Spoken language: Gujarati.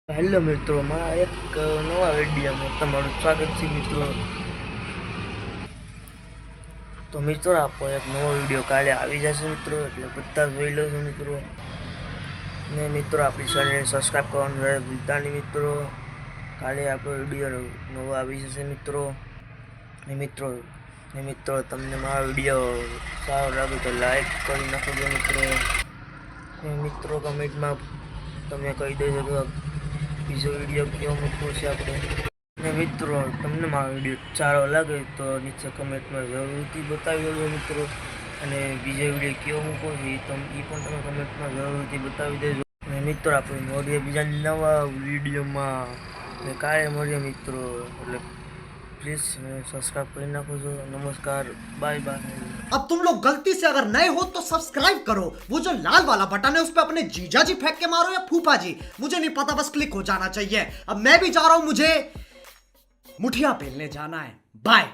હેલો મિત્રો, મારા એક નવા વિડીયોમાં તમારું સ્વાગત છે મિત્રો. તો મિત્રો, આપણો એક નવો વિડીયો કાલે આવી જશે મિત્રો, એટલે બધા જોઈ લો છો મિત્રો. ને મિત્રો, આપણી ચેનલને સબસ્ક્રાઈબ કરવાનું ભૂલતા નહીં મિત્રો. કાલે આપણો વિડીયો નવો આવી જશે મિત્રો. ને મિત્રો તમને મારો વિડીયો સારો લાગે તો લાઈક કરી નાખજો મિત્રો. ને મિત્રો, કમેન્ટમાં તમે કહી દેજો કે બીજો વિડીયો કેવો મૂકવો છે આપણે. ને મિત્રો, તમને મારો વિડીયો સારો લાગે તો નીચે કમેન્ટમાં જરૂરથી બતાવી દેજો મિત્રો. અને બીજો વિડીયો કેવો મૂકવો છે એ પણ તમે કમેન્ટમાં જરૂરથી બતાવી દેજો. અને મિત્રો, આપણે મળીએ બીજા નવા વિડીયોમાં. ને કાલે મળીએ મિત્રો, એટલે પ્લીઝ સબસ્ક્રાઈબ કરી નાખો છો. નમસ્કાર, બાય બાય. अब तुम लोग गलती से अगर नए हो तो सब्सक्राइब करो। वो जो लाल वाला बटन है उस पे अपने जीजा जी फेंक के मारो या फूफा जी, मुझे नहीं पता, बस क्लिक हो जाना चाहिए। अब मैं भी जा रहा हूं, मुझे मुठिया पेलने जाना है। बाय।